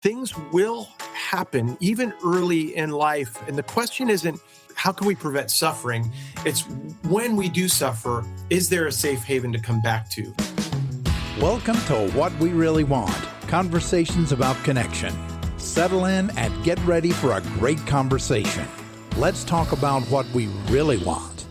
things will happen even early in life. And the question isn't, how can we prevent suffering? It's when we do suffer, is there a safe haven to come back to? Welcome to What We Really Want, conversations about connection. Settle in and get ready for a great conversation. Let's talk about what we really want.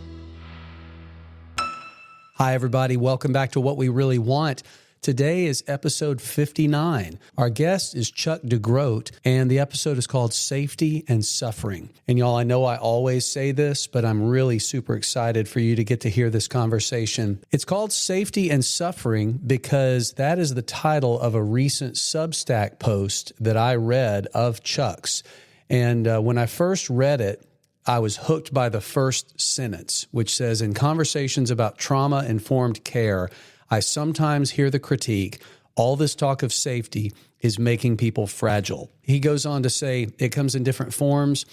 Hi, everybody. Welcome back to What We Really Want. Today is episode 59. Our guest is Chuck DeGroat, and the episode is called Safety and Suffering. And y'all, I know I always say this, but I'm really super excited for you to get to hear this conversation. It's called Safety and Suffering because that is the title of a recent Substack post that I read of Chuck's. And when I first read it, I was hooked by the first sentence, which says, in conversations about trauma-informed care, I sometimes hear the critique, all this talk of safety is making people fragile. He goes on to say it comes in different forms.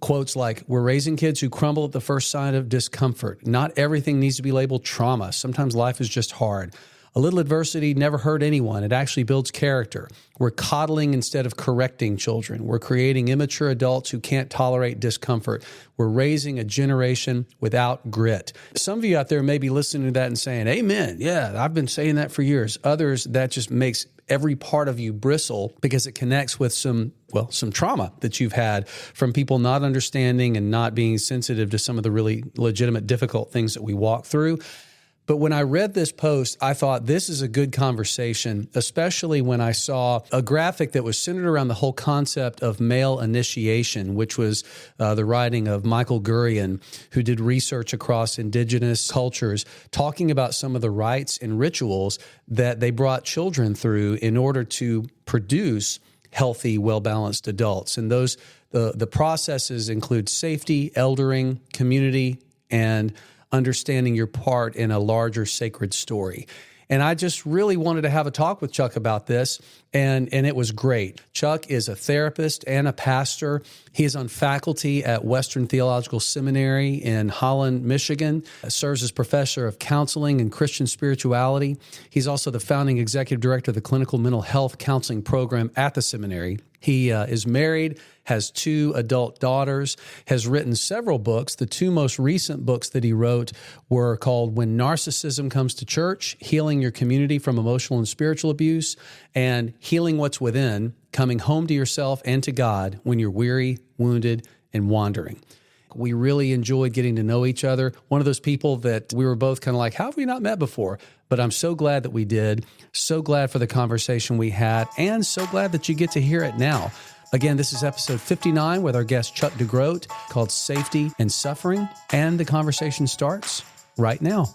Quotes like, we're raising kids who crumble at the first sign of discomfort. Not everything needs to be labeled trauma. Sometimes life is just hard. A little adversity never hurt anyone. It actually builds character. We're coddling instead of correcting children. We're creating immature adults who can't tolerate discomfort. We're raising a generation without grit. Some of you out there may be listening to that and saying, amen. Yeah, I've been saying that for years. Others, that just makes every part of you bristle because it connects with some trauma that you've had from people not understanding and not being sensitive to some of the really legitimate, difficult things that we walk through. But when I read this post, I thought this is a good conversation, especially when I saw a graphic that was centered around the whole concept of male initiation, which was the writing of Michael Gurian, who did research across indigenous cultures, talking about some of the rites and rituals that they brought children through in order to produce healthy, well-balanced adults. And those the processes include safety, eldering, community, and understanding your part in a larger sacred story. And I just really wanted to have a talk with Chuck about this, and it was great. Chuck is a therapist and a pastor. He is on faculty at Western Theological Seminary in Holland, Michigan, serves as professor of counseling and Christian spirituality. He's also the founding executive director of the clinical mental health counseling program at the seminary. He is married, has 2 adult daughters, has written several books. The 2 most recent books that he wrote were called When Narcissism Comes to Church, Healing Your Community from Emotional and Spiritual Abuse, and Healing What's Within, Coming Home to Yourself and to God When You're Weary, Wounded, and Wandering. We really enjoyed getting to know each other. One of those people that we were both kind of like, how have we not met before? But I'm so glad that we did. So glad for the conversation we had, and so glad that you get to hear it now. Again, this is episode 59 with our guest Chuck DeGroat, called Safety and Suffering, and the conversation starts right now.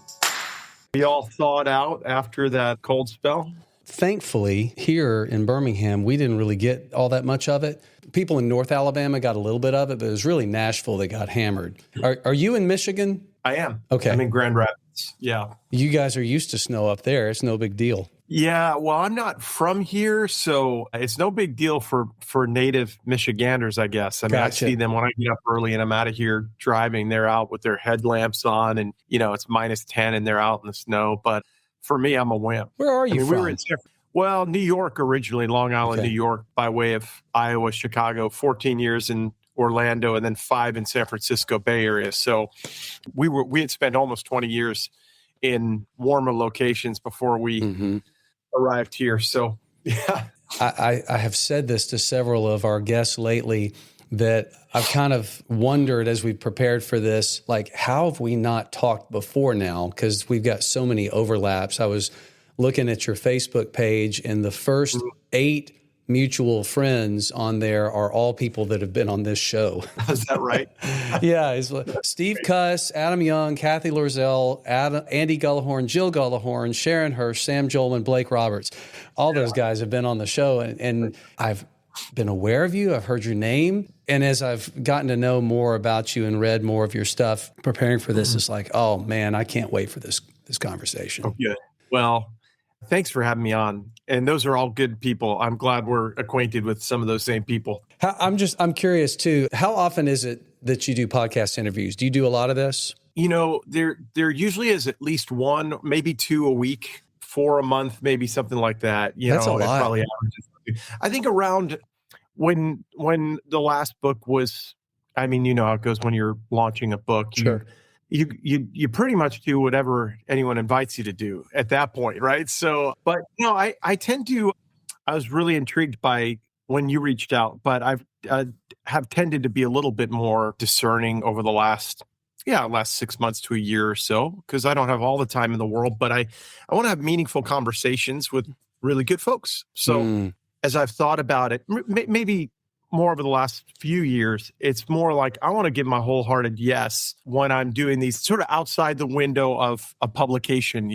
We all thawed out after that cold spell. Thankfully, here in Birmingham, we didn't really get all that much of it. People in North Alabama got a little bit of it, but it was really Nashville that got hammered. Are you in Michigan? I am. Okay. I'm in Grand Rapids. Yeah. You guys are used to snow up there. It's no big deal. Yeah, well, I'm not from here, so it's no big deal for native Michiganders, I guess. I mean, Gotcha. I see them when I get up early and I'm out of here driving. They're out with their headlamps on and, it's -10 and they're out in the snow. But for me, I'm a wimp. Where are you from? We were in New York originally, Long Island, Okay. New York, by way of Iowa, Chicago, 14 years in Orlando, and then 5 in San Francisco Bay Area. So we had spent almost 20 years in warmer locations before we arrived here. So, yeah. I have said this to several of our guests lately that I've kind of wondered as we've prepared for this, like, how have we not talked before now? Because we've got so many overlaps. I was looking at your Facebook page, and the first 8 mutual friends on there are all people that have been on this show. Is that right? Yeah. It's Steve Cuss, Adam Young, Kathy Lorzell, Andy Gullahorn, Jill Gullahorn, Sharon Hirsch, Sam Joel, and Blake Roberts. All those guys have been on the show, and I've been aware of you. I've heard your name. And as I've gotten to know more about you and read more of your stuff, preparing for this, it's like, oh man, I can't wait for this conversation. Oh, good. Well, thanks for having me on. And those are all good people. I'm glad we're acquainted with some of those same people. I'm curious too. How often is it that you do podcast interviews? Do you do a lot of this? There usually is at least 1, maybe 2 a week 4 a month, maybe something like that. That's a It lot. probably averages. I think around when the last book was, I mean, you know how it goes when you're launching a book. Sure. You pretty much do whatever anyone invites you to do at that point, right? So, but I tend to. I was really intrigued by when you reached out, but I've have tended to be a little bit more discerning over the last 6 months to a year or so, because I don't have all the time in the world, but I want to have meaningful conversations with really good folks. So as I've thought about it, maybe more over the last few years, it's more like I want to give my wholehearted yes when I'm doing these sort of outside the window of a publication.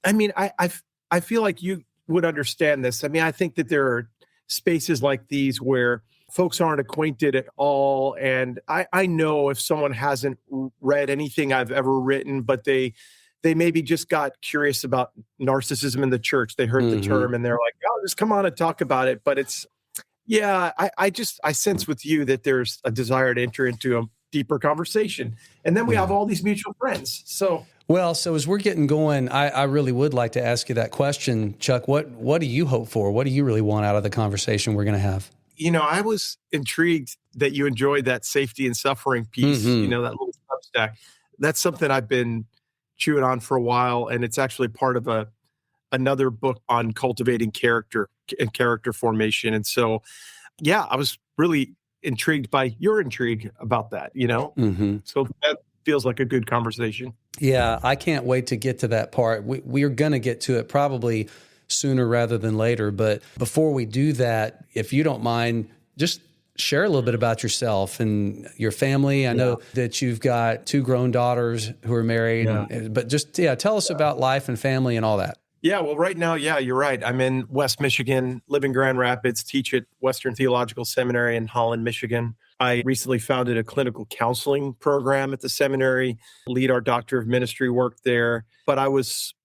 I mean, I feel like you would understand this. I mean, I think that there are spaces like these where folks aren't acquainted at all. And I know if someone hasn't read anything I've ever written, but they maybe just got curious about narcissism in the church. They heard the term and they're like, oh, just come on and talk about it. But it's, I sense with you that there's a desire to enter into a deeper conversation. And then we have all these mutual friends. So as we're getting going, I really would like to ask you that question, Chuck. What do you hope for? What do you really want out of the conversation we're going to have? I was intrigued that you enjoyed that safety and suffering piece, that little Substack. That's something I've been chewing on for a while. And it's actually part of another book on cultivating character and character formation. And so, I was really intrigued by your intrigue about that, So that feels like a good conversation. Yeah, I can't wait to get to that part. We're going to get to it probably sooner rather than later. But before we do that, if you don't mind, just share a little bit about yourself and your family. I know that you've got 2 grown daughters who are married, but just, tell us about life and family and all that. Yeah, well, right now, you're right. I'm in West Michigan, live in Grand Rapids, teach at Western Theological Seminary in Holland, Michigan. I recently founded a clinical counseling program at the seminary, lead our doctor of ministry work there. But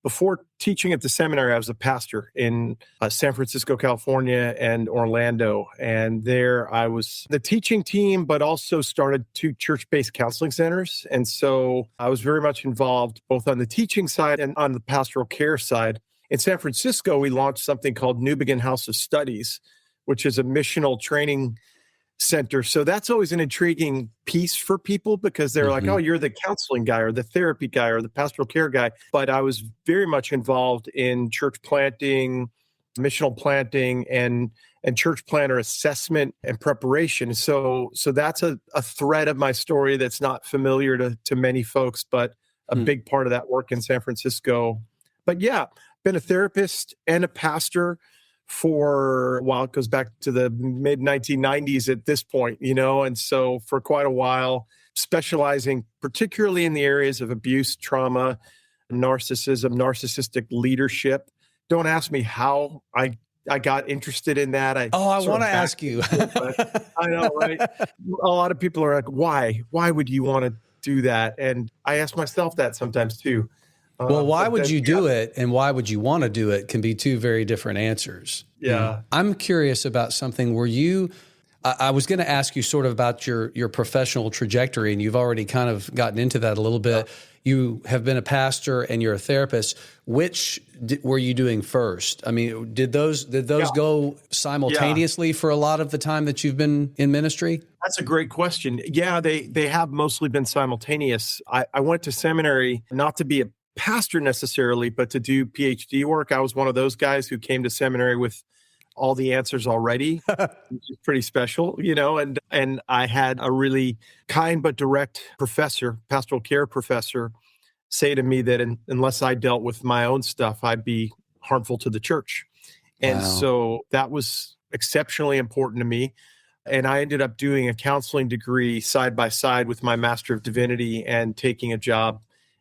before teaching at the seminary, I was a pastor in San Francisco, California, and Orlando. And there I was the teaching team, but also started 2 church-based counseling centers. And so I was very much involved both on the teaching side and on the pastoral care side. In San Francisco, we launched something called New Begin House of Studies, which is a missional training center. So that's always an intriguing piece for people because they're like, oh, you're the counseling guy or the therapy guy or the pastoral care guy. But I was very much involved in church planting, missional planting, and church planter assessment and preparation. So that's a thread of my story that's not familiar to many folks, but a big part of that work in San Francisco. But been a therapist and a pastor for a while. It goes back to the mid 1990s at this point, and so for quite a while, specializing particularly in the areas of abuse, trauma, narcissism, narcissistic leadership. Don't ask me how I got interested in that. I want to ask you. I know, right? A lot of people are like, why? Why would you want to do that? And I ask myself that sometimes too. Well, why would you do it and why would you want to do it can be 2 very different answers. Yeah. I'm curious about something. I was going to ask you sort of about your professional trajectory, and you've already kind of gotten into that a little bit. Yeah. You have been a pastor and you're a therapist. Which were you doing first? I mean, did those go simultaneously for a lot of the time that you've been in ministry? That's a great question. Yeah, they have mostly been simultaneous. I went to seminary not to be a pastor necessarily, but to do PhD work. I was one of those guys who came to seminary with all the answers already, which is pretty special, and I had a really kind but direct professor, pastoral care professor, say to me that unless I dealt with my own stuff, I'd be harmful to the church. And so that was exceptionally important to me. And I ended up doing a counseling degree side by side with my Master of Divinity and taking a job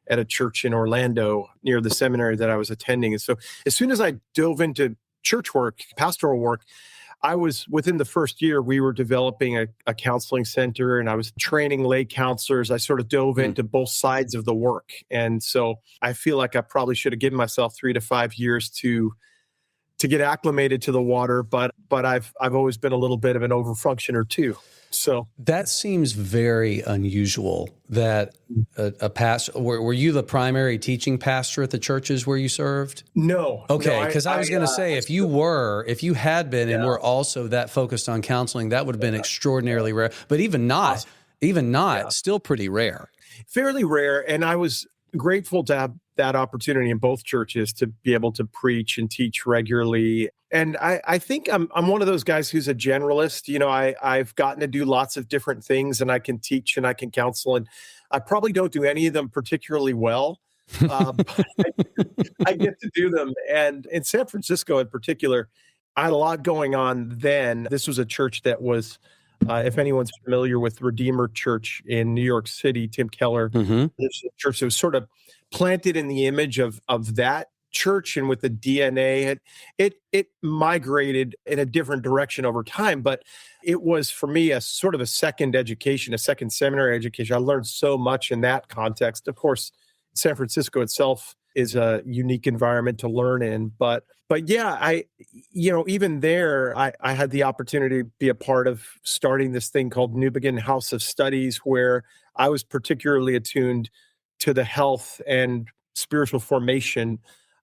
at a church in Orlando near the seminary that I was attending. And so as soon as I dove into church work, pastoral work, I was within the first year, we were developing a counseling center and I was training lay counselors. I sort of dove into both sides of the work. And so I feel like I probably should have given myself 3 to 5 years to to get acclimated to the water, but I've always been a little bit of an overfunctioner too. So that seems very unusual that a pastor, were you the primary teaching pastor at the churches where you served? No. Okay. Because I was going to say, if you had been and were also that focused on counseling, that would have been extraordinarily rare. But even not, still pretty rare. Fairly rare. And I was grateful to have that opportunity in both churches to be able to preach and teach regularly. And I think I'm one of those guys who's a generalist. You know, I've gotten to do lots of different things, and I can teach and I can counsel, and I probably don't do any of them particularly well. But I get to do them. And in San Francisco in particular, I had a lot going on then. This was a church that was, if anyone's familiar with Redeemer Church in New York City, Tim Keller, this was a church that was sort of planted in the image of that church, and with the DNA, it migrated in a different direction over time. But it was, for me, a sort of a second education, a second seminary education. I learned so much in that context. Of course, San Francisco itself is a unique environment to learn in. But yeah, even there, I had the opportunity to be a part of starting this thing called New Begin House of Studies, where I was particularly attuned to the health and spiritual formation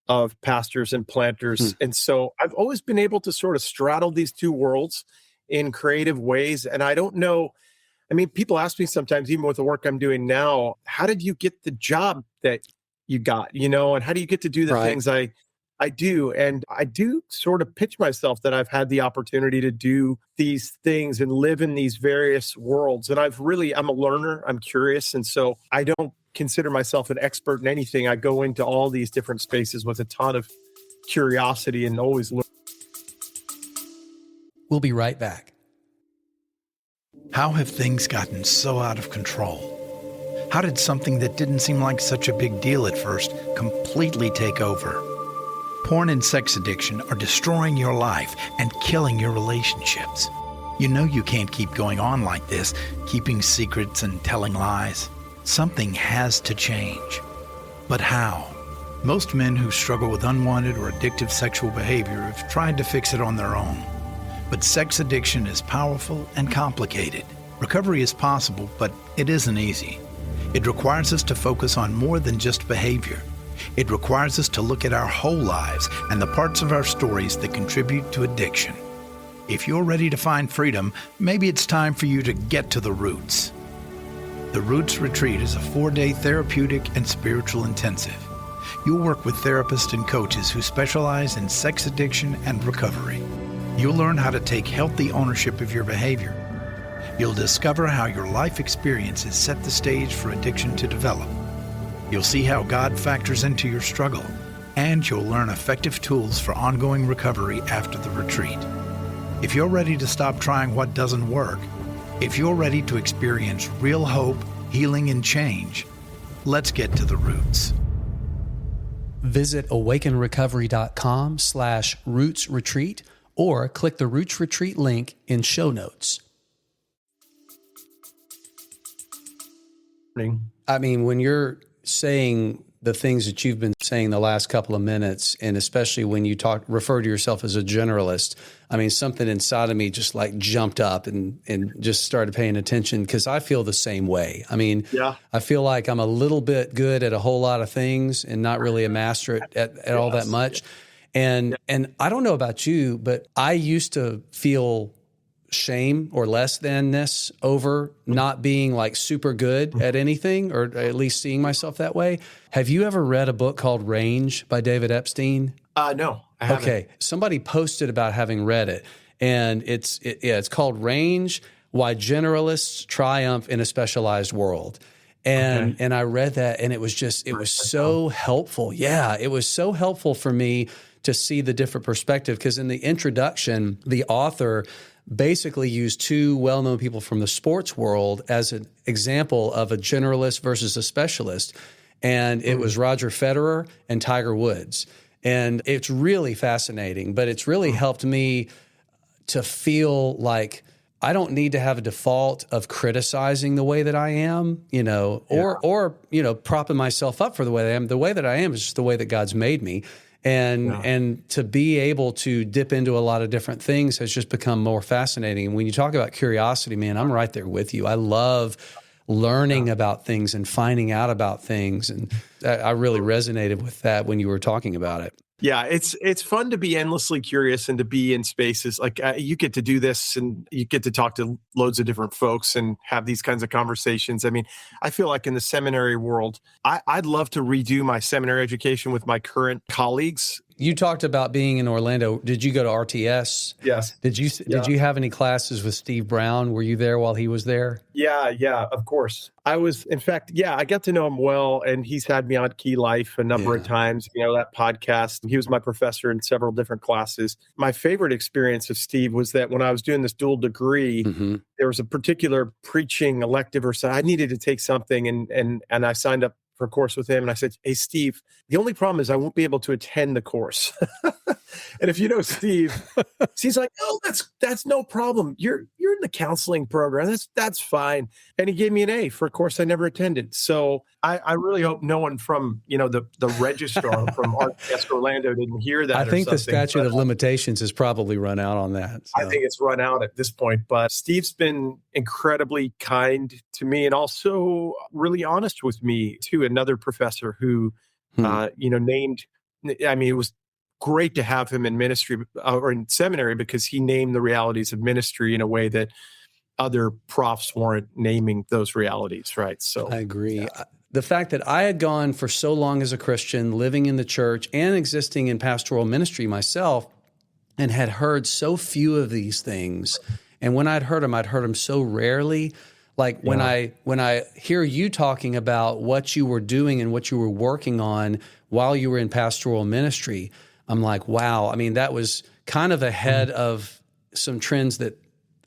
of pastors and planters. And so I've always been able to sort of straddle these two worlds in creative ways. And I don't know, I mean, people ask me sometimes, even with the work I'm doing now, how did you get the job that you got, and how do you get to do the things I do? And I do sort of pitch myself that I've had the opportunity to do these things and live in these various worlds. And I'm a learner, I'm curious. And so I don't consider myself an expert in anything. I go into all these different spaces with a ton of curiosity and always learn. We'll be right back. How have things gotten so out of control? How did something that didn't seem like such a big deal at first completely take over? Porn and sex addiction are destroying your life and killing your relationships. You know you can't keep going on like this, keeping secrets and telling lies. Something has to change. But how? Most men who struggle with unwanted or addictive sexual behavior have tried to fix it on their own. But sex addiction is powerful and complicated. Recovery is possible, but it isn't easy. It requires us to focus on more than just behavior. It requires us to look at our whole lives and the parts of our stories that contribute to addiction. If you're ready to find freedom, maybe it's time for you to get to the roots. The Roots Retreat is a 4-day therapeutic and spiritual intensive. You'll work with therapists and coaches who specialize in sex addiction and recovery. You'll learn how to take healthy ownership of your behavior. You'll discover how your life experiences set the stage for addiction to develop. You'll see how God factors into your struggle, and you'll learn effective tools for ongoing recovery after the retreat. If you're ready to stop trying what doesn't work, if you're ready to experience real hope, healing, and change, let's get to the roots. Visit awakenrecovery.com/Roots Retreat or click the Roots Retreat link in show notes. I mean, when you're saying the things that you've been saying the last couple of minutes, and especially when you refer to yourself as a generalist, I mean, something inside of me just like jumped up and just started paying attention, because I feel the same way. I mean, I feel like I'm a little bit good at a whole lot of things and not really a master at all that much. And I don't know about you, but I used to feel shame or less than-ness over not being like super good at anything, or at least seeing myself that way. Have you ever read a book called Range by David Epstein? No, I haven't. Okay. Somebody posted about having read it, and it's called Range: Why Generalists Triumph in a Specialized World. And I read that, and it was so helpful. Yeah, it was so helpful for me to see the different perspective, because in the introduction, the author basically used two well-known people from the sports world as an example of a generalist versus a specialist. And it was Roger Federer and Tiger Woods. And it's really fascinating, but it's really helped me to feel like I don't need to have a default of criticizing the way that I am, or propping myself up for the way that I am. The way that I am is just the way that God's made me. And to be able to dip into a lot of different things has just become more fascinating. And when you talk about curiosity, man, I'm right there with you. I love learning about things and finding out about things. And I really resonated with that when you were talking about it. Yeah, it's fun to be endlessly curious and to be in spaces like you get to do this and you get to talk to loads of different folks and have these kinds of conversations. I mean, I feel like in the seminary world, I'd love to redo my seminary education with my current colleagues. You talked about being in Orlando. Did you go to RTS? Yes. Did you have any classes with Steve Brown? Were you there while he was there? Yeah, of course. I was, in fact, I got to know him well, and he's had me on Key Life a number of times, that podcast. He was my professor in several different classes. My favorite experience of Steve was that when I was doing this dual degree, there was a particular preaching elective or so I needed to take something, and I signed up for a course with him. And I said, hey, Steve, the only problem is I won't be able to attend the course. And if you know Steve, he's like, oh, that's no problem. You're in the counseling program. That's fine. And he gave me an A for a course I never attended. So I really hope no one from, the registrar from RTS Orlando didn't hear that. I think the statute of limitations has probably run out on that. So. I think it's run out at this point, but Steve's been incredibly kind to me and also really honest with me too. Another professor who, named, it was great to have him in ministry or in seminary because he named the realities of ministry in a way that other profs weren't naming those realities, right? So I agree. The fact that I had gone for so long as a Christian, living in the church and existing in pastoral ministry myself, and had heard so few of these things. And when I'd heard them so rarely. Like when I hear you talking about what you were doing and what you were working on while you were in pastoral ministry, I'm like, wow. I mean, that was kind of ahead of some trends that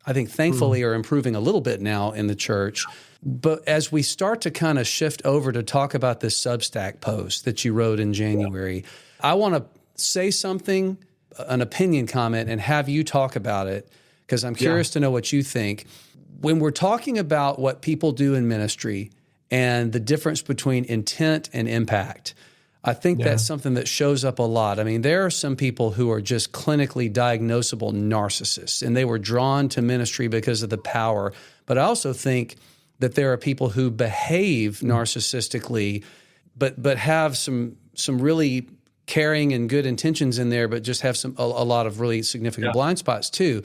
I think thankfully are improving a little bit now in the church. But as we start to kind of shift over to talk about this Substack post that you wrote in January, I want to say something, an opinion comment, and have you talk about it because I'm curious to know what you think. When we're talking about what people do in ministry and the difference between intent and impact, I think that's something that shows up a lot. I mean, there are some people who are just clinically diagnosable narcissists, and they were drawn to ministry because of the power. But I also think that there are people who behave narcissistically, but have some really caring and good intentions in there, but just have a lot of really significant blind spots too.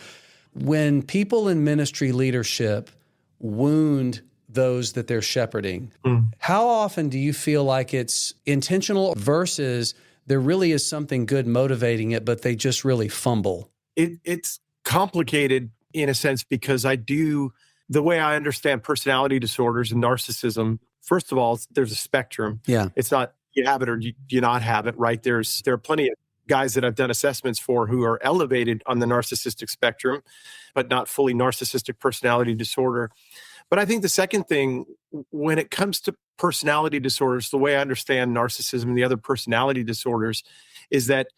When people in ministry leadership wound those that they're shepherding, how often do you feel like it's intentional versus there really is something good motivating it, but they just really fumble? It's complicated in a sense because the way I understand personality disorders and narcissism, first of all, there's a spectrum. Yeah. It's not you have it or you not have it, right? There are plenty of guys that I've done assessments for who are elevated on the narcissistic spectrum, but not fully narcissistic personality disorder. But I think the second thing, when it comes to personality disorders, the way I understand narcissism and the other personality disorders is that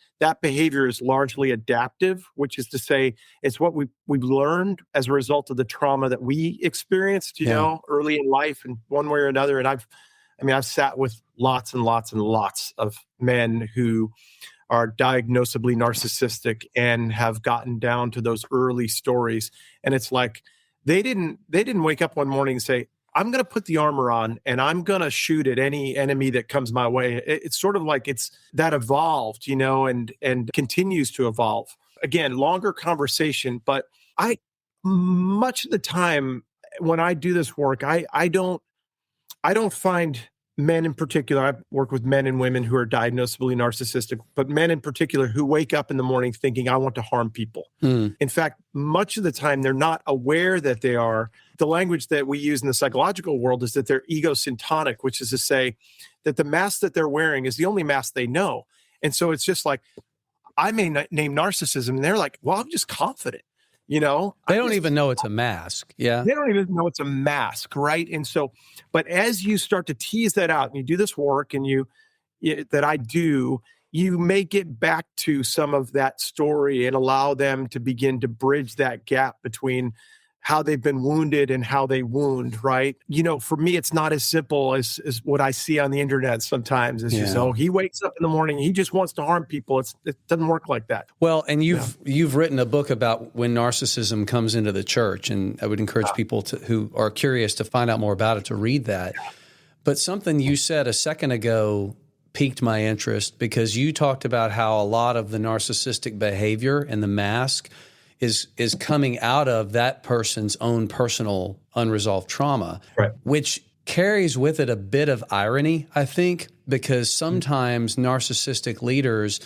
behavior is largely adaptive, which is to say it's what we've learned as a result of the trauma that we experienced, early in life in one way or another. And I've sat with lots and lots and lots of men who are diagnosably narcissistic and have gotten down to those early stories. And it's like, they didn't wake up one morning and say, I'm going to put the armor on and I'm going to shoot at any enemy that comes my way. It's sort of like it's that evolved, and continues to evolve. Again, longer conversation, but much of the time when I do this work, I don't find men in particular, I work with men and women who are diagnosably narcissistic, but men in particular who wake up in the morning thinking, I want to harm people. In fact, much of the time, they're not aware that they are. The language that we use in the psychological world is that they're egosyntonic, which is to say that the mask that they're wearing is the only mask they know. And so it's just like, I may name narcissism, and they're like, well, I'm just confident. They don't even know it's a mask. Yeah. They don't even know it's a mask, right? And so, but as you start to tease that out and you do this work and you may get back to some of that story and allow them to begin to bridge that gap between how they've been wounded and how they wound, right? For me, it's not as simple as what I see on the internet sometimes. It's just, he wakes up in the morning, he just wants to harm people. It doesn't work like that. Well, and you've written a book about when narcissism comes into the church, and I would encourage people who are curious to find out more about it to read that. But something you said a second ago piqued my interest, because you talked about how a lot of the narcissistic behavior and the mask is coming out of that person's own personal unresolved trauma, right, which carries with it a bit of irony, I think, because sometimes narcissistic leaders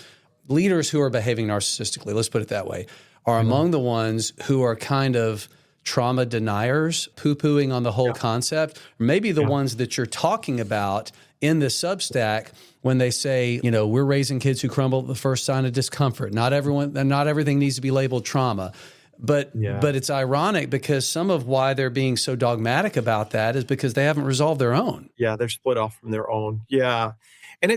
who are behaving narcissistically, let's put it that way, are among the ones who are kind of trauma deniers, poo-pooing on the whole concept, or maybe the ones that you're talking about in the Substack when they say, we're raising kids who crumble at the first sign of discomfort. Not everything needs to be labeled trauma. But it's ironic, because some of why they're being so dogmatic about that is because they haven't resolved their own. Yeah, they're split off from their own. Yeah. And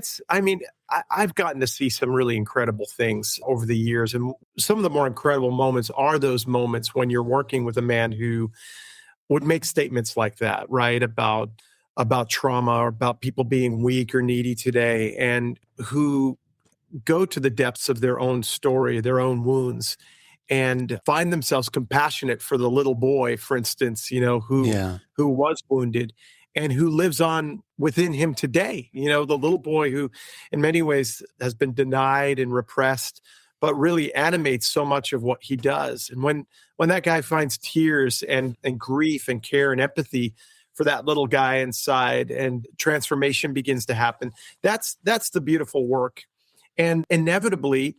I've gotten to see some really incredible things over the years. And some of the more incredible moments are those moments when you're working with a man who would make statements like that, right? About trauma, or about people being weak or needy today, and who go to the depths of their own story, their own wounds, and find themselves compassionate for the little boy, for instance, who was wounded and who lives on within him today. The little boy who in many ways has been denied and repressed, but really animates so much of what he does. And when that guy finds tears and grief and care and empathy for that little guy inside, and transformation begins to happen, that's the beautiful work. And inevitably,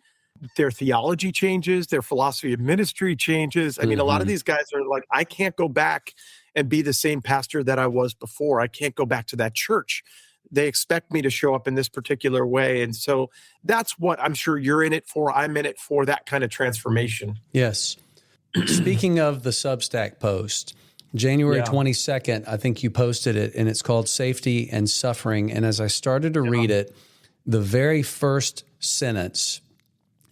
their theology changes, their philosophy of ministry changes. A lot of these guys are like, I can't go back and be the same pastor that I was before. I can't go back to that church. They expect me to show up in this particular way. And so that's what I'm sure you're in it for. I'm in it for, that kind of transformation. Yes. Speaking of the Substack post, January 22nd, I think you posted it, and it's called Safety and Suffering. And as I started to read it, the very first sentence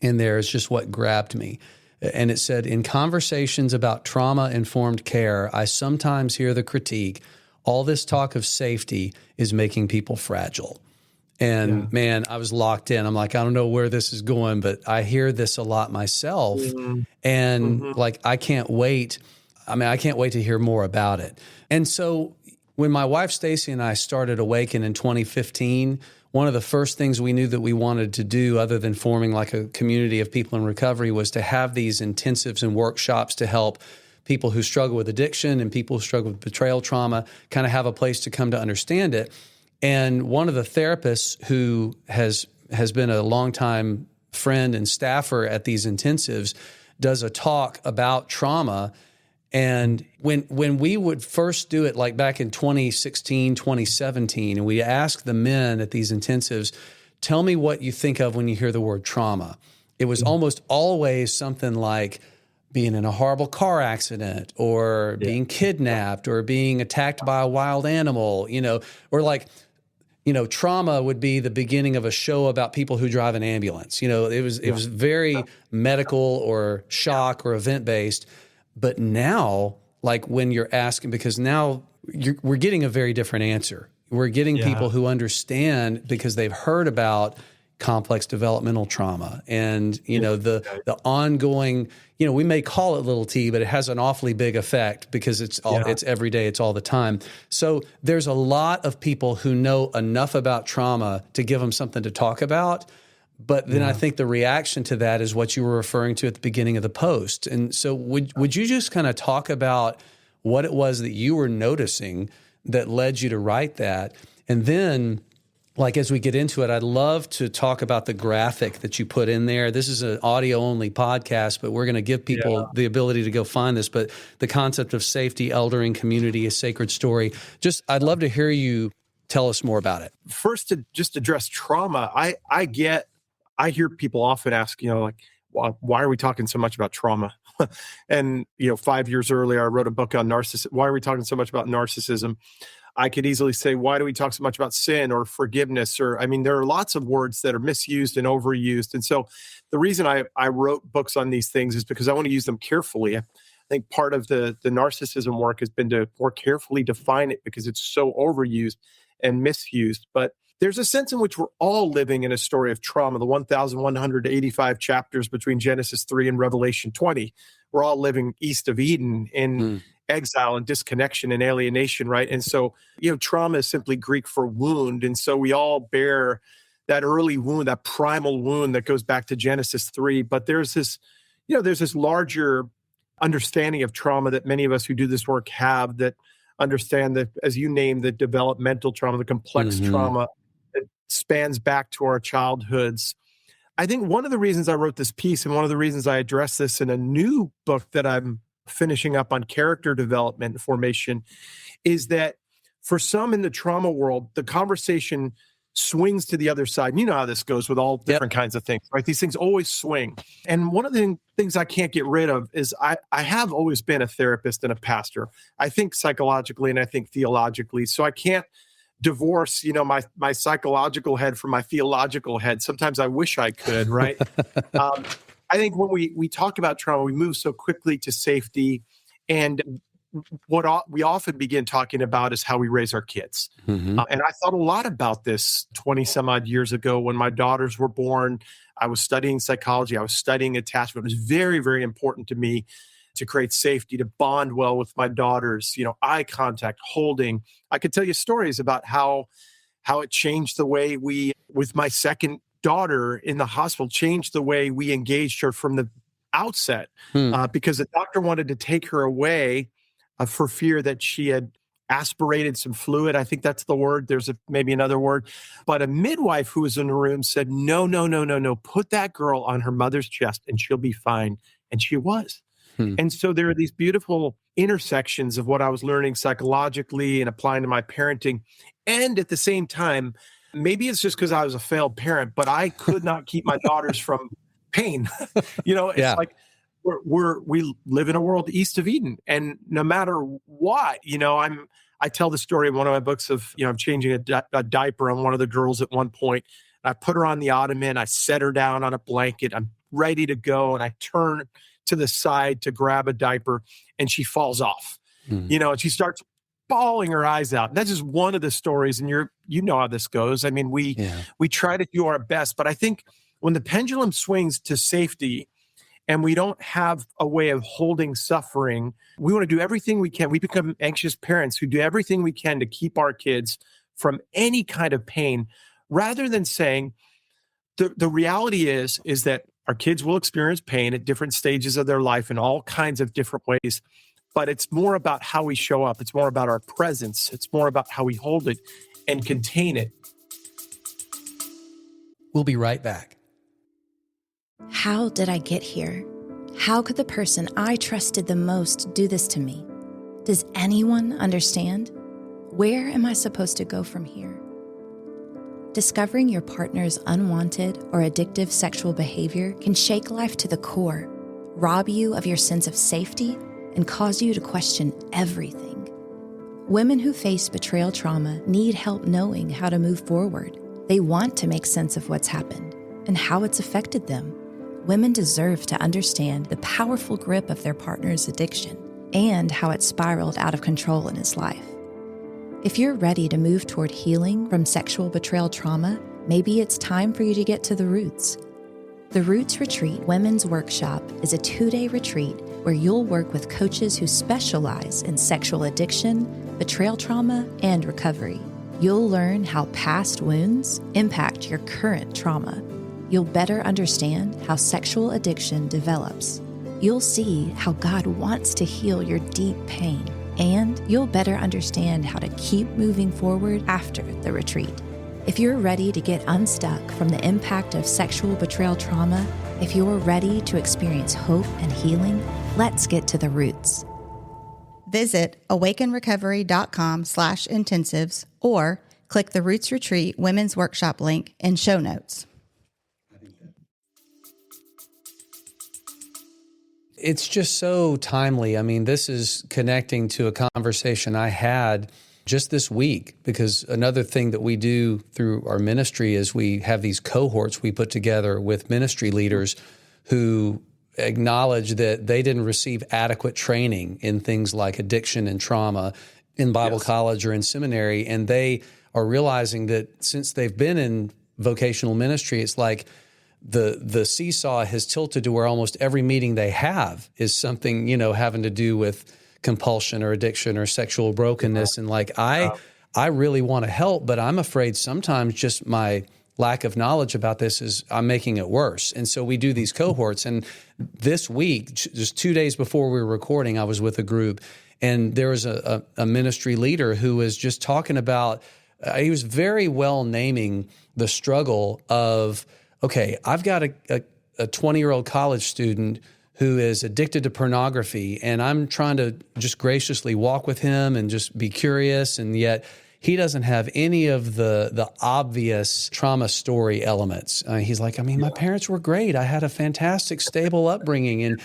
in there is just what grabbed me. And it said, in conversations about trauma-informed care, I sometimes hear the critique, all this talk of safety is making people fragile. And man, I was locked in. I'm like, I don't know where this is going, but I hear this a lot myself. And I can't wait. I can't wait to hear more about it. And so when my wife, Stacy, and I started Awaken in 2015, one of the first things we knew that we wanted to do, other than forming like a community of people in recovery, was to have these intensives and workshops to help people who struggle with addiction and people who struggle with betrayal trauma kind of have a place to come to understand it. And one of the therapists who has been a longtime friend and staffer at these intensives does a talk about trauma. And when we would first do it, like back in 2016, 2017, and we asked the men at these intensives, tell me what you think of when you hear the word trauma. It was almost always something like being in a horrible car accident, or being kidnapped, or being attacked by a wild animal, or like, trauma would be the beginning of a show about people who drive an ambulance. It was very medical or shock or event based. But now, like when you're asking, because now we're getting a very different answer. We're getting people who understand because they've heard about complex developmental trauma and, the ongoing, we may call it little t, but it has an awfully big effect because it's every day, it's all the time. So there's a lot of people who know enough about trauma to give them something to talk about. But then I think the reaction to that is what you were referring to at the beginning of the post. And so would you just kind of talk about what it was that you were noticing that led you to write that? And then, like, as we get into it, I'd love to talk about the graphic that you put in there. This is an audio-only podcast, but we're going to give people the ability to go find this. But the concept of safety, eldering, community, a sacred story. I'd love to hear you tell us more about it. First, to just address trauma, I hear people often ask, why are we talking so much about trauma? And, 5 years earlier, I wrote a book on narcissism. Why are we talking so much about narcissism? I could easily say, why do we talk so much about sin or forgiveness? There are lots of words that are misused and overused. And so the reason I wrote books on these things is because I want to use them carefully. think part of the narcissism work has been to more carefully define it because it's so overused and misused. But there's a sense in which we're all living in a story of trauma. The 1,185 chapters between Genesis 3 and Revelation 20, we're all living east of Eden in exile and disconnection and alienation, right? And so, trauma is simply Greek for wound. And so we all bear that early wound, that primal wound that goes back to Genesis 3. But there's this larger understanding of trauma that many of us who do this work have, that understand that, as you name, the developmental trauma, the complex trauma that spans back to our childhoods. I think one of the reasons I wrote this piece, and one of the reasons I address this in a new book that I'm finishing up on character development and formation, is that for some in the trauma world, the conversation swings to the other side. And you know how this goes with all different kinds of things, right? These things always swing. And one of the things I can't get rid of is I have always been a therapist and a pastor. I think psychologically and I think theologically. So I can't divorce, my psychological head from my theological head. Sometimes I wish I could, right? I think when we talk about trauma, we move so quickly to safety. And what we often begin talking about is how we raise our kids. And I thought a lot about this 20 some odd years ago when my daughters were born. I was studying psychology. I was studying attachment. It was very, very important to me to create safety, to bond well with my daughters, eye contact, holding. I could tell you stories about how it changed the way with my second daughter in the hospital, changed the way we engaged her from the outset because the doctor wanted to take her away for fear that she had aspirated some fluid. I think that's the word. There's maybe another word. But a midwife who was in the room said, no, put that girl on her mother's chest and she'll be fine. And she was. And so there are these beautiful intersections of what I was learning psychologically and applying to my parenting. And at the same time, maybe it's just because I was a failed parent, but I could not keep my daughters from pain. It's like we live in a world east of Eden. And no matter what, I tell the story in one of my books of, I'm changing a diaper on one of the girls at one point. I put her on the ottoman. I set her down on a blanket. I'm ready to go. And I turn to the side to grab a diaper and she falls off, and she starts bawling her eyes out. And that's just one of the stories. And you know how this goes. I mean, we try to do our best, but I think when the pendulum swings to safety and we don't have a way of holding suffering, we want to do everything we can. We become anxious parents who do everything we can to keep our kids from any kind of pain, rather than saying the reality is that our kids will experience pain at different stages of their life in all kinds of different ways, but it's more about how we show up. It's more about our presence. It's more about how we hold it and contain it. We'll be right back. How did I get here? How could the person I trusted the most do this to me? Does anyone understand? Where am I supposed to go from here? Discovering your partner's unwanted or addictive sexual behavior can shake life to the core, rob you of your sense of safety, and cause you to question everything. Women who face betrayal trauma need help knowing how to move forward. They want to make sense of what's happened and how it's affected them. Women deserve to understand the powerful grip of their partner's addiction and how it spiraled out of control in his life. If you're ready to move toward healing from sexual betrayal trauma, maybe it's time for you to get to the roots. The Roots Retreat Women's Workshop is a 2-day retreat where you'll work with coaches who specialize in sexual addiction, betrayal trauma, and recovery. You'll learn how past wounds impact your current trauma. You'll better understand how sexual addiction develops. You'll see how God wants to heal your deep pain. And you'll better understand how to keep moving forward after the retreat. If you're ready to get unstuck from the impact of sexual betrayal trauma, if you're ready to experience hope and healing, let's get to the roots. Visit awakenrecovery.com/intensives or click the Roots Retreat Women's Workshop link in show notes. It's just so timely. I mean, this is connecting to a conversation I had just this week, because another thing that we do through our ministry is we have these cohorts we put together with ministry leaders who acknowledge that they didn't receive adequate training in things like addiction and trauma in Bible college or in seminary. And they are realizing that since they've been in vocational ministry, it's like the seesaw has tilted to where almost every meeting they have is something, having to do with compulsion or addiction or sexual brokenness. And like, I really want to help, but I'm afraid sometimes just my lack of knowledge about this is I'm making it worse. And so we do these cohorts. And this week, just 2 days before we were recording, I was with a group, and there was a ministry leader who was just talking about, he was very well naming the struggle of, okay, I've got a 20-year-old college student who is addicted to pornography, and I'm trying to just graciously walk with him and just be curious, and yet he doesn't have any of the obvious trauma story elements. He's like, my parents were great. I had a fantastic, stable upbringing.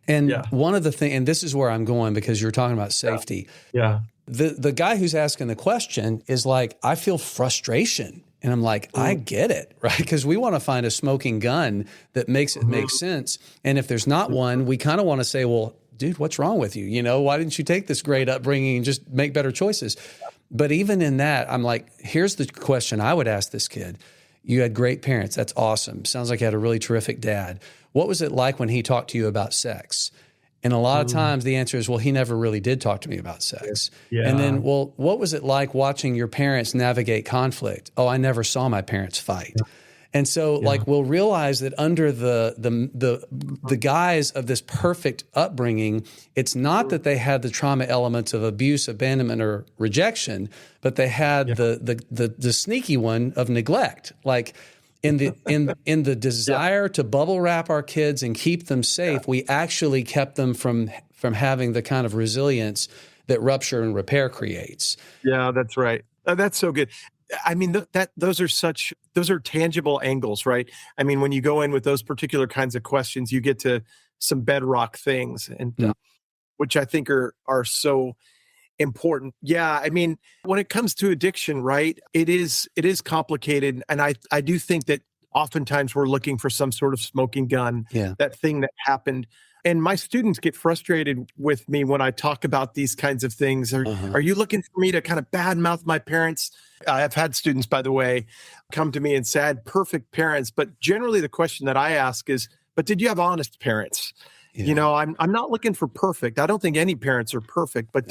And one of the things, and this is where I'm going because you're talking about safety. Yeah. The guy who's asking the question is like, I feel frustration. And I'm like, I get it, right? Because we want to find a smoking gun that makes it make sense. And if there's not one, we kind of want to say, well, dude, what's wrong with you? Why didn't you take this great upbringing and just make better choices? But even in that, I'm like, here's the question I would ask this kid. You had great parents. That's awesome. Sounds like you had a really terrific dad. What was it like when he talked to you about sex? And a lot of times the answer is, well, he never really did talk to me about sex. Yeah. And then, well, what was it like watching your parents navigate conflict? Oh, I never saw my parents fight. Yeah. And so like we'll realize that under the guise of this perfect upbringing, it's not that they had the trauma elements of abuse, abandonment, or rejection, but they had the sneaky one of neglect. Like in the desire to bubble wrap our kids and keep them safe, we actually kept them from having the kind of resilience that rupture and repair creates. Yeah, that's right. That's so good. I mean, those are tangible angles, right? I mean, when you go in with those particular kinds of questions, you get to some bedrock things, and which I think are so important. Yeah, I mean, when it comes to addiction, right, it is complicated, and I do think that oftentimes we're looking for some sort of smoking gun, that thing that happened. And my students get frustrated with me when I talk about these kinds of things. Are you looking for me to kind of badmouth my parents? I've had students, by the way, come to me and say I had perfect parents. But generally the question that I ask is, but did you have honest parents? Yeah. I'm not looking for perfect. I don't think any parents are perfect. But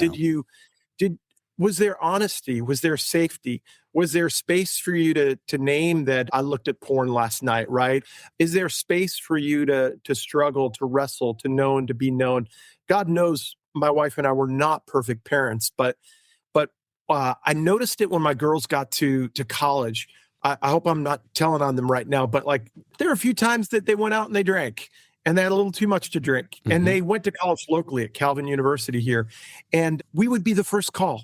was there honesty? Was there safety? Was there space for you to name that I looked at porn last night, right? Is there space for you to struggle, to wrestle, to know and to be known? God knows my wife and I were not perfect parents, but I noticed it when my girls got to college. I hope I'm not telling on them right now, but like there were a few times that they went out and they drank. And they had a little too much to drink. Mm-hmm. And they went to college locally at Calvin University here. And we would be the first call.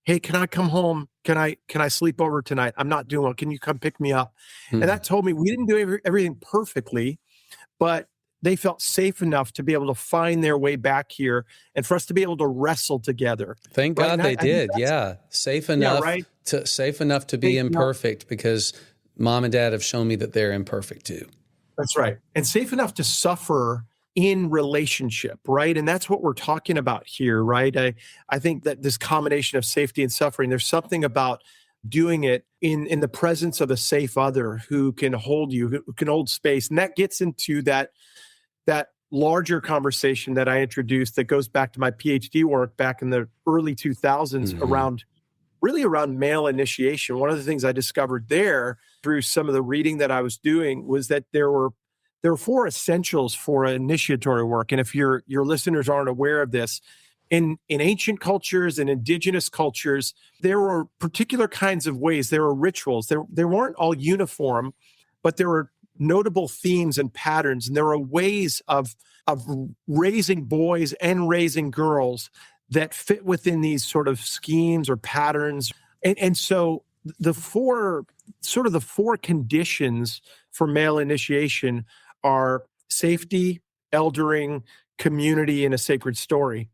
Hey, can I come home? Can I sleep over tonight? I'm not doing well. Can you come pick me up? Mm-hmm. And that told me we didn't do everything perfectly, but they felt safe enough to be able to find their way back here and for us to be able to wrestle together. Thank God they did. Yeah. Safe enough to be imperfect because mom and dad have shown me that they're imperfect too. That's right. And safe enough to suffer in relationship, right? And that's what we're talking about here, right? I think that this combination of safety and suffering, there's something about doing it in the presence of a safe other who can hold you, who can hold space. And that gets into that larger conversation that I introduced that goes back to my PhD work back in the early 2000s around male initiation. One of the things I discovered there through some of the reading that I was doing was that there were 4 essentials for initiatory work. And if your listeners aren't aware of this, in ancient cultures and indigenous cultures, there were particular kinds of ways. There were rituals. They weren't all uniform, but there were notable themes and patterns. And there were ways of raising boys and raising girls that fit within these sort of schemes or patterns. And so the 4 conditions for male initiation are safety, eldering, community, and a sacred story.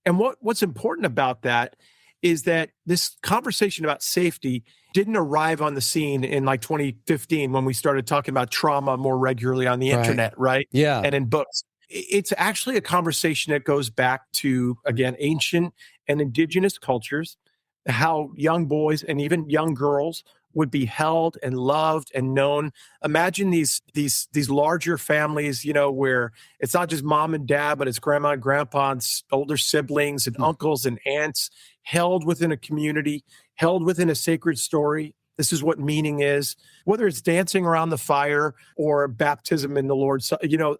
And what's important about that is that this conversation about safety didn't arrive on the scene in like 2015 when we started talking about trauma more regularly on the internet, right? Yeah. And in books. It's actually a conversation that goes back to, again, ancient and indigenous cultures, how young boys and even young girls would be held and loved and known. Imagine these larger families, where it's not just mom and dad, but it's grandma and grandpa and older siblings and uncles and aunts held within a community, held within a sacred story. This is what meaning is, whether it's dancing around the fire or baptism in the Lord's,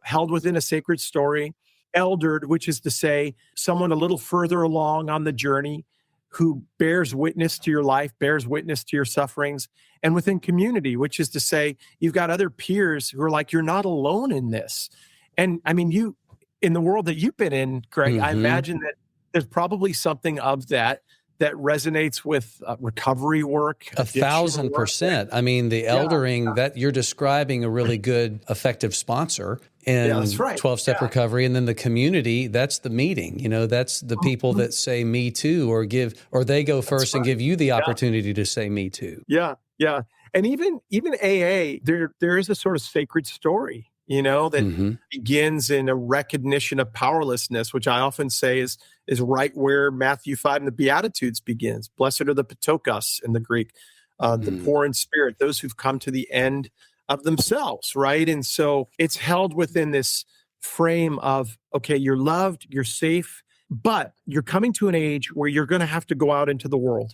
held within a sacred story. Eldered, which is to say someone a little further along on the journey who bears witness to your life, bears witness to your sufferings, and within community, which is to say you've got other peers who are like, you're not alone in this. And I mean, in the world that you've been in, Greg, I imagine that there's probably something of that resonates with recovery work. 1,000%. I mean, the eldering that you're describing a really good, effective sponsor in 12-step recovery. And then the community, that's the meeting, that's the people that say me too, or they go first and give you the opportunity to say me too. Yeah. Yeah. And even AA, there is a sort of sacred story, that begins in a recognition of powerlessness, which I often say is right where Matthew 5 in the Beatitudes begins. Blessed are the patokos in the Greek, the poor in spirit, those who've come to the end of themselves, right? And so it's held within this frame of, okay, you're loved, you're safe, but you're coming to an age where you're going to have to go out into the world.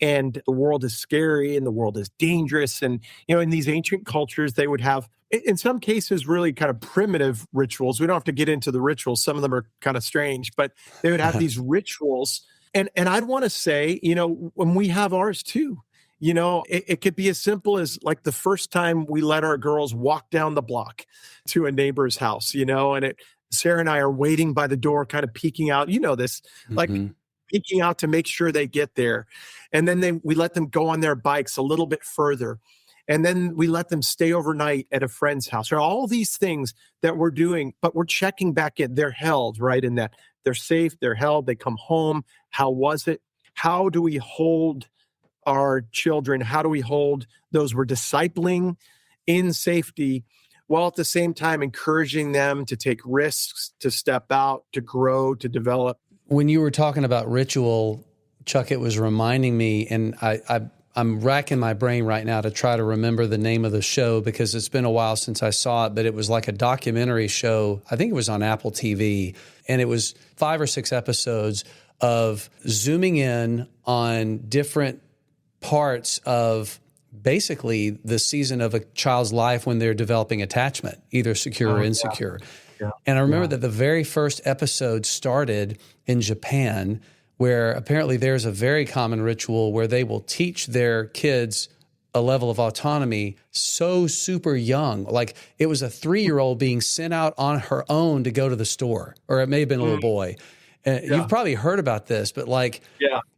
And the world is scary and the world is dangerous. And, in these ancient cultures, they would have, in some cases, really kind of primitive rituals. We don't have to get into the rituals. Some of them are kind of strange, but they would have these rituals. And I'd want to say, when we have ours too, it could be as simple as like the first time we let our girls walk down the block to a neighbor's house, and Sarah and I are waiting by the door, kind of peeking out, this, like peeking out to make sure they get there. And then we let them go on their bikes a little bit further. And then we let them stay overnight at a friend's house. Or all these things that we're doing, but we're checking back in. They're held, right? In that they're safe, they're held, they come home. How was it? How do we hold our children? How do we hold those we're discipling in safety, while at the same time encouraging them to take risks, to step out, to grow, to develop? When you were talking about ritual, Chuck, it was reminding me, and I'm racking my brain right now to try to remember the name of the show because it's been a while since I saw it, but it was like a documentary show. I think it was on Apple TV, and it was 5 or 6 episodes of zooming in on different parts of basically the season of a child's life when they're developing attachment, either secure or insecure. Yeah. And I remember that the very first episode started in Japan, where apparently there's a very common ritual where they will teach their kids a level of autonomy so super young. Like it was a 3-year-old being sent out on her own to go to the store, or it may have been a little boy. You've probably heard about this, but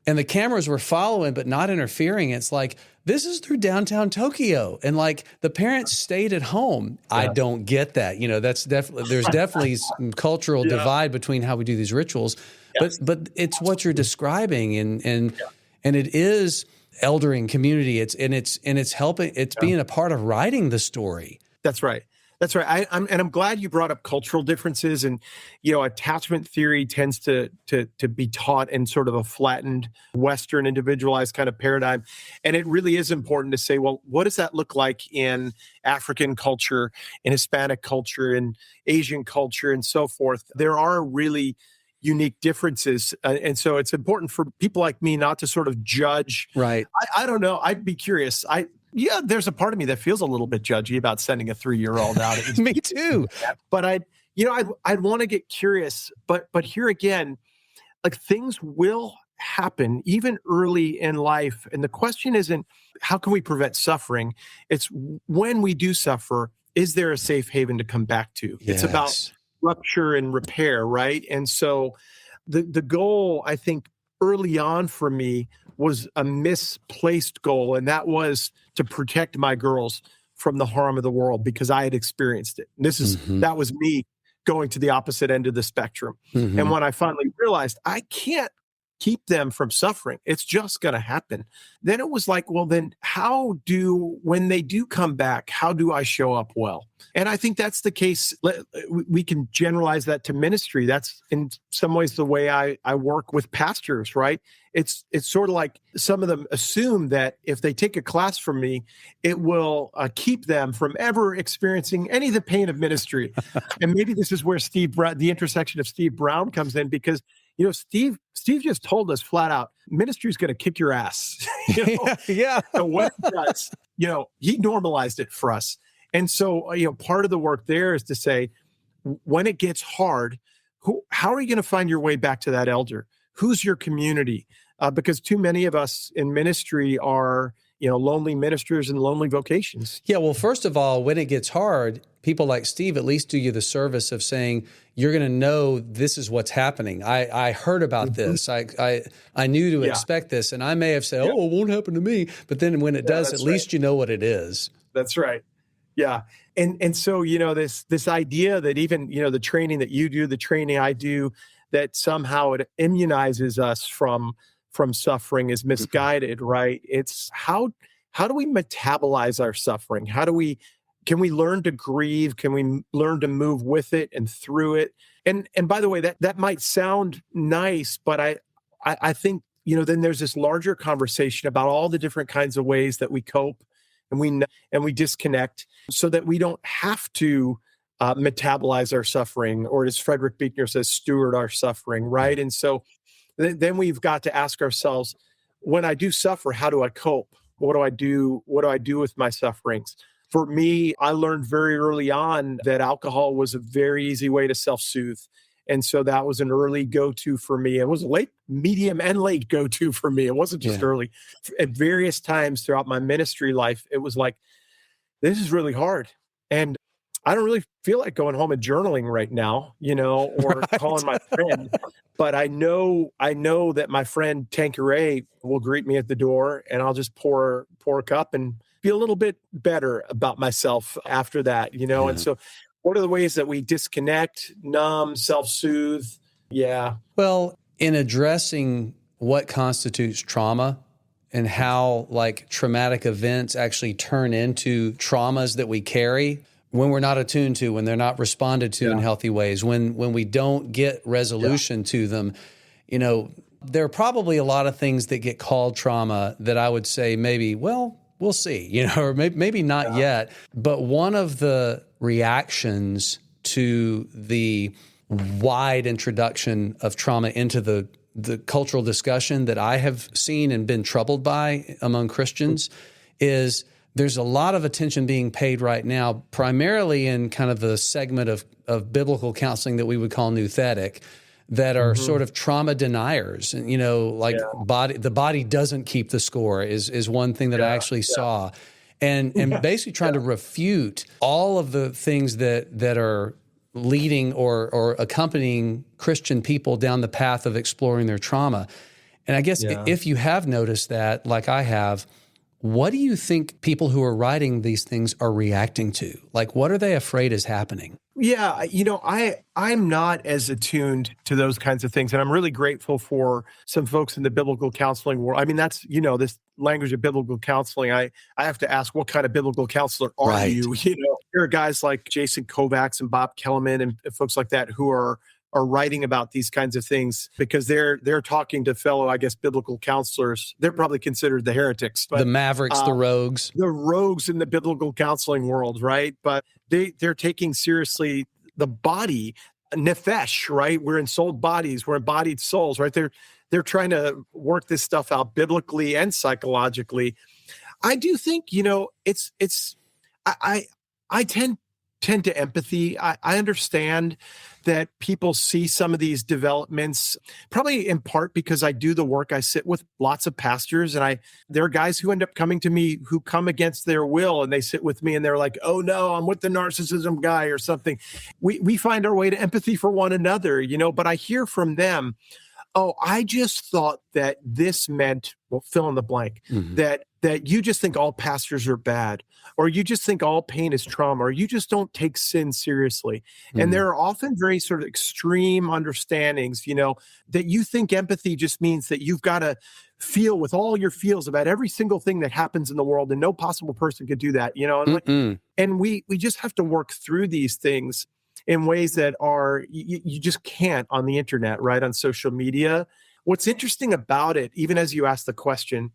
and the cameras were following, but not interfering. It's like, this is through downtown Tokyo. And like the parents stayed at home. Yeah. I don't get that. That's definitely, there's definitely some cultural divide between how we do these rituals, but it's what you're describing. And it is eldering community. It's helping, it's being a part of writing the story. That's right. That's right. I'm glad you brought up cultural differences, and attachment theory tends to be taught in sort of a flattened Western individualized kind of paradigm, and it really is important to say, well, what does that look like in African culture, in Hispanic culture, in Asian culture, and so forth? There are really unique differences, and so it's important for people like me not to sort of judge. Right. I don't know. I'd be curious. There's a part of me that feels a little bit judgy about sending a 3-year-old out. Me too. But I'd want to get curious. But here again, like things will happen even early in life. And the question isn't how can we prevent suffering? It's when we do suffer, is there a safe haven to come back to? Yes. It's about rupture and repair, right? And so the goal, I think, early on for me was a misplaced goal, and that was to protect my girls from the harm of the world because I had experienced it. And that was me going to the opposite end of the spectrum. And when I finally realized I can't keep them from suffering. It's just going to happen. Then it was like, well, then when they do come back, how do I show up well? And I think that's the case. We can generalize that to ministry. That's in some ways the way I work with pastors, right? It's sort of like some of them assume that if they take a class from me, it will keep them from ever experiencing any of the pain of ministry. And maybe this is where the intersection of Steve Brown comes in, because Steve just told us flat out, ministry is going to kick your ass. Yeah. So what he does, he normalized it for us. And so, part of the work there is to say, when it gets hard, how are you going to find your way back to that elder? Who's your community? Because too many of us in ministry are, lonely ministers and lonely vocations. Yeah. Well, first of all, when it gets hard, people like Steve at least do you the service of saying, you're going to know this is what's happening. I heard about this. I knew to expect this. And I may have said, it won't happen to me. But then when it does, at least you know what it is. That's right. Yeah. And so, this idea that even, the training that you do, the training I do, that somehow it immunizes us from suffering is misguided, right? It's how do we metabolize our suffering? Can we learn to grieve? Can we learn to move with it and through it? And by the way, that might sound nice, but I think, then there's this larger conversation about all the different kinds of ways that we cope and we disconnect so that we don't have to metabolize our suffering, or as Frederick Buechner says, steward our suffering, right? And so then we've got to ask ourselves, when I do suffer, how do I cope? What do I do? What do I do with my sufferings? For me, I learned very early on that alcohol was a very easy way to self-soothe. And so that was an early go-to for me. It was a late, medium, and late go-to for me. It wasn't just early. At various times throughout my ministry life, it was like, this is really hard. And I don't really feel like going home and journaling right now, or calling my friend. But I know that my friend Tanqueray will greet me at the door, and I'll just pour a cup and be a little bit better about myself after that, Yeah. And so what are the ways that we disconnect, numb, self-soothe? Yeah. Well, in addressing what constitutes trauma and how traumatic events actually turn into traumas that we carry when we're not attuned to, when they're not responded to in healthy ways, when we don't get resolution to them, there are probably a lot of things that get called trauma that I would say maybe, well, we'll see, or maybe not yet. But one of the reactions to the wide introduction of trauma into the cultural discussion that I have seen and been troubled by among Christians is there's a lot of attention being paid right now, primarily in kind of the segment of biblical counseling that we would call nouthetic, that are sort of trauma deniers. And, the body doesn't keep the score is one thing that I actually saw. And basically trying to refute all of the things that are leading or accompanying Christian people down the path of exploring their trauma. And I guess if you have noticed that, like I have, what do you think people who are writing these things are reacting to? What are they afraid is happening? Yeah, I'm not as attuned to those kinds of things. And I'm really grateful for some folks in the biblical counseling world. I mean, that's, this language of biblical counseling. I have to ask, what kind of biblical counselor are you? There are guys like Jason Kovacs and Bob Kellerman and folks like that who are writing about these kinds of things because they're talking to fellow, I guess, biblical counselors. They're probably considered the heretics. But, the mavericks, the rogues. The rogues in the biblical counseling world, right? But they're taking seriously the body, nephesh, right? We're ensouled bodies, we're embodied souls, right? They're trying to work this stuff out biblically and psychologically. I do think, I tend to empathy. I understand that people see some of these developments, probably in part because I do the work. I sit with lots of pastors, and there are guys who end up coming to me who come against their will, and they sit with me and they're like, oh no, I'm with the narcissism guy or something. We find our way to empathy for one another, but I hear from them, oh, I just thought that this meant, well, fill in the blank, that that you just think all pastors are bad, or you just think all pain is trauma, or you just don't take sin seriously. And there are often very sort of extreme understandings, that you think empathy just means that you've got to feel with all your feels about every single thing that happens in the world, and no possible person could do that, and we just have to work through these things in ways that are, you just can't on the internet, right? On social media. What's interesting about it, even as you ask the question,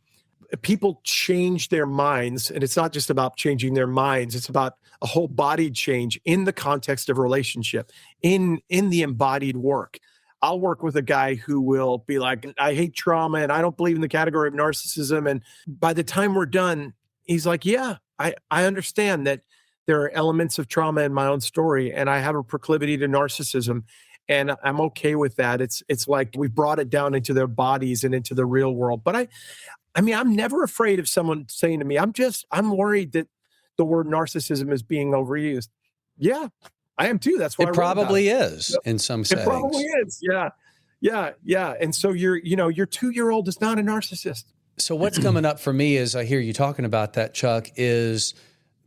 people change their minds, and it's not just about changing their minds. It's about a whole body change in the context of relationship, in the embodied work. I'll work with a guy who will be like, I hate trauma and I don't believe in the category of narcissism. And by the time we're done, he's like, yeah, I understand that there are elements of trauma in my own story, and I have a proclivity to narcissism, and I'm okay with that. It's like we brought it down into their bodies and into the real world. But I'm never afraid of someone saying to me, I'm worried that the word narcissism is being overused. Yeah, I am too. That's why it probably is in some settings. It probably is. Yeah. And so your 2-year-old is not a narcissist. So what's coming up for me as I hear you talking about that, Chuck, is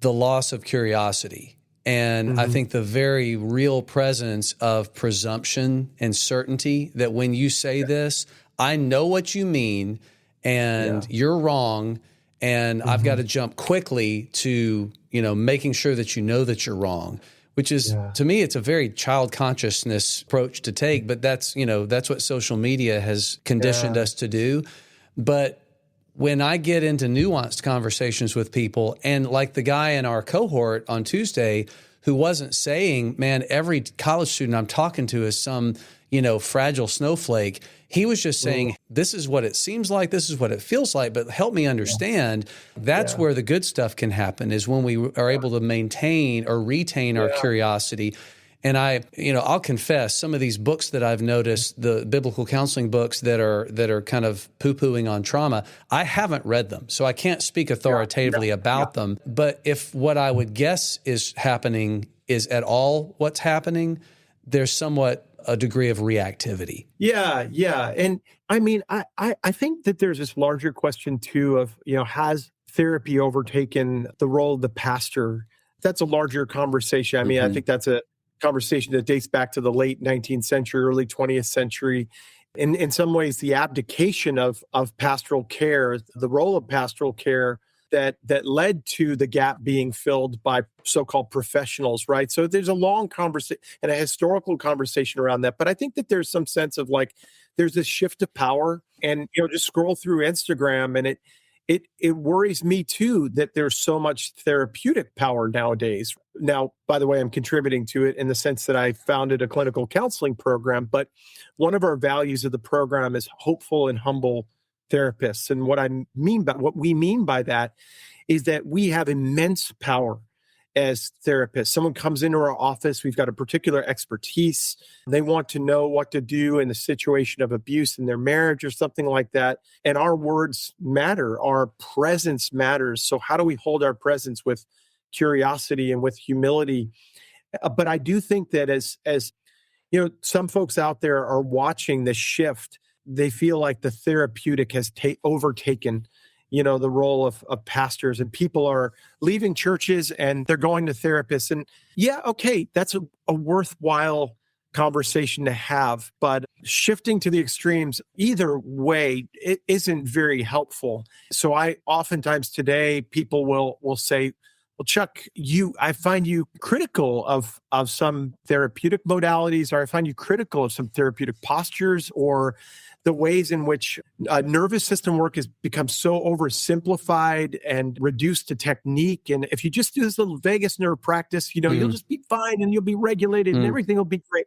the loss of curiosity. And I think the very real presence of presumption and certainty that when you say this, I know what you mean, and you're wrong, and I've got to jump quickly to, making sure that you know that you're wrong, which is, to me, it's a very child consciousness approach to take, but that's what social media has conditioned us to do. But when I get into nuanced conversations with people, and like the guy in our cohort on Tuesday who wasn't saying, man, every college student I'm talking to is some, fragile snowflake. He was just saying, this is what it seems like, this is what it feels like, but help me understand. That's where the good stuff can happen, is when we are able to maintain or retain our curiosity. And I'll confess, some of these books that I've noticed, the biblical counseling books that are kind of poo-pooing on trauma, I haven't read them, so I can't speak authoritatively about them. But if what I would guess is happening is at all what's happening, there's somewhat a degree of reactivity. Yeah. And I think that there's this larger question too of, has therapy overtaken the role of the pastor? That's a larger conversation. I think that's a conversation that dates back to the late 19th century, early 20th century. In some ways, the abdication of pastoral care, the role of pastoral care that led to the gap being filled by so-called professionals, right? So there's a long conversation and a historical conversation around that. But I think that there's some sense of there's this shift of power, and, just scroll through Instagram, and it worries me too that there's so much therapeutic power nowadays. Now, by the way, I'm contributing to it in the sense that I founded a clinical counseling program, but one of our values of the program is hopeful and humble therapists. And what we mean by that is that we have immense power as therapists. Someone comes into our office, we've got a particular expertise. They want to know what to do in the situation of abuse in their marriage or something like that. And our words matter, our presence matters. So how do we hold our presence with curiosity and with humility? But I do think that as some folks out there are watching this shift, they feel like the therapeutic has overtaken the role of pastors, and people are leaving churches and they're going to therapists. And that's a worthwhile conversation to have, but shifting to the extremes either way, it isn't very helpful. So I oftentimes today, people will say, well, Chuck, I find you critical of some therapeutic modalities, or I find you critical of some therapeutic postures, or the ways in which nervous system work has become so oversimplified and reduced to technique. And if you just do this little vagus nerve practice, you'll just be fine and you'll be regulated and everything will be great.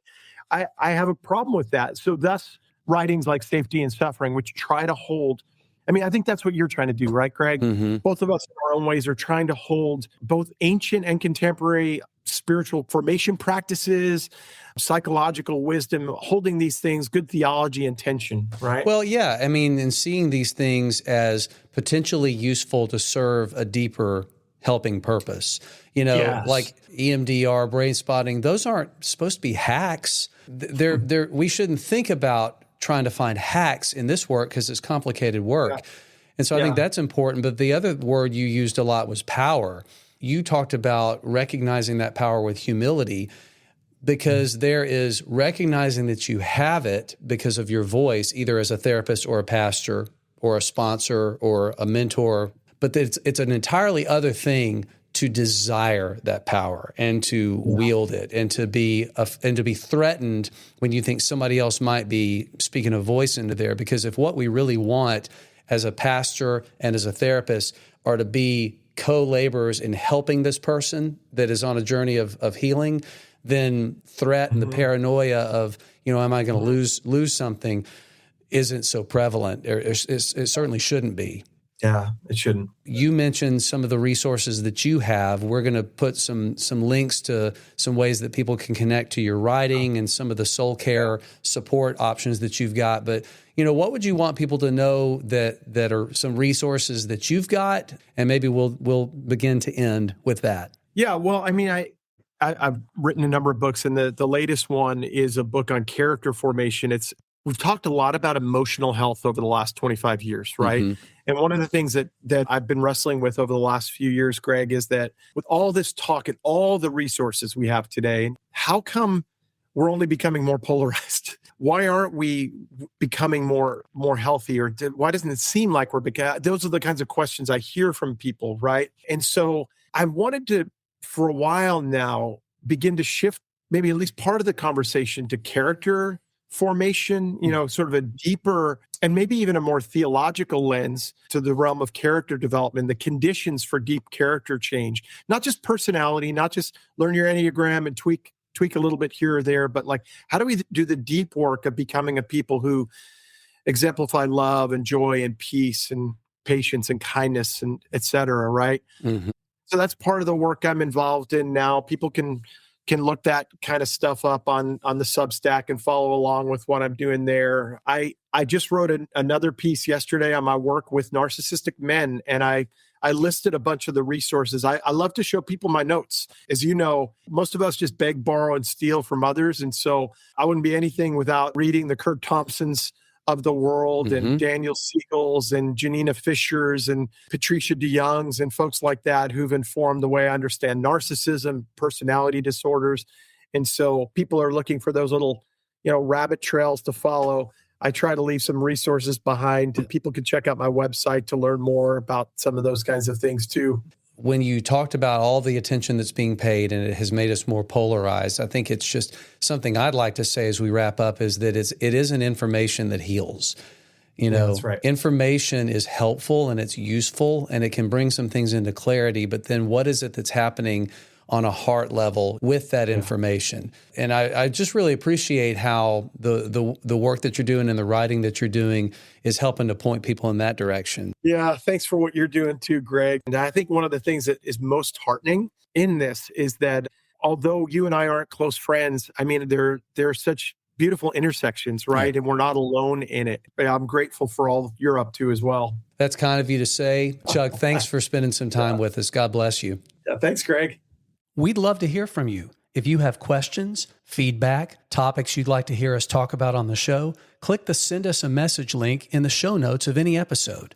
I have a problem with that. So thus writings like Safety and Suffering, which try to hold, I think that's what you're trying to do, right, Greg? Both of us in our own ways are trying to hold both ancient and contemporary spiritual formation practices, psychological wisdom, holding these things, good theology and tension, right? Well, yeah. And seeing these things as potentially useful to serve a deeper helping purpose. Like EMDR, brain spotting, those aren't supposed to be hacks. We shouldn't think about trying to find hacks in this work because it's complicated work. And so I think that's important. But the other word you used a lot was power. You talked about recognizing that power with humility, because there is recognizing that you have it because of your voice, either as a therapist or a pastor or a sponsor or a mentor. But it's an entirely other thing to desire that power and to wield it, and to be threatened when you think somebody else might be speaking a voice into there. Because if what we really want as a pastor and as a therapist are to be co-laborers in helping this person that is on a journey of healing, then threat and the paranoia of, am I going to lose something isn't so prevalent. It certainly shouldn't be. Yeah, it shouldn't. You mentioned some of the resources that you have. We're going to put some links to some ways that people can connect to your writing and some of the soul care support options that you've got. But, what would you want people to know that are some resources that you've got? And maybe we'll begin to end with that. Yeah, well, I mean, I've written a number of books, and the latest one is a book on character formation. We've talked a lot about emotional health over the last 25 years, right? Mm-hmm. And one of the things that I've been wrestling with over the last few years, Greg, is that with all this talk and all the resources we have today, how come we're only becoming more polarized? Why aren't we becoming more healthy? Or why doesn't it seem like we're becoming? Those are the kinds of questions I hear from people, right? And so I wanted to, for a while now, begin to shift maybe at least part of the conversation to character formation, sort of a deeper and maybe even a more theological lens to the realm of character development, the conditions for deep character change, not just personality, not just learn your Enneagram and tweak a little bit here or there, but like, how do we do the deep work of becoming a people who exemplify love and joy and peace and patience and kindness and et cetera, right? Mm-hmm. So that's part of the work I'm involved in now. People can look that kind of stuff up on the Substack and follow along with what I'm doing there. I just wrote another piece yesterday on my work with narcissistic men, and I listed a bunch of the resources. I love to show people my notes. As you know, most of us just beg, borrow, and steal from others. And so I wouldn't be anything without reading the Kurt Thompsons of the world, mm-hmm. and Daniel Siegels and Janina Fishers and Patricia DeYoungs and folks like that who've informed the way I understand narcissism, personality disorders. And so people are looking for those little, rabbit trails to follow. I try to leave some resources behind, and people can check out my website to learn more about some of those kinds of things too. When you talked about all the attention that's being paid and it has made us more polarized, I think it's just something I'd like to say as we wrap up is that it isn't information that heals. That's right. Information is helpful and it's useful and it can bring some things into clarity, but then what is it that's happening on a heart level with that information? And I just really appreciate how the work that you're doing and the writing that you're doing is helping to point people in that direction. Yeah, thanks for what you're doing too, Greg. And I think one of the things that is most heartening in this is that although you and I aren't close friends, I mean, there are such beautiful intersections, right? Yeah. And we're not alone in it. I'm grateful for all you're up to as well. That's kind of you to say. Chuck, thanks for spending some time with us. God bless you. Yeah, thanks, Greg. We'd love to hear from you. If you have questions, feedback, topics you'd like to hear us talk about on the show, click the Send Us a Message link in the show notes of any episode.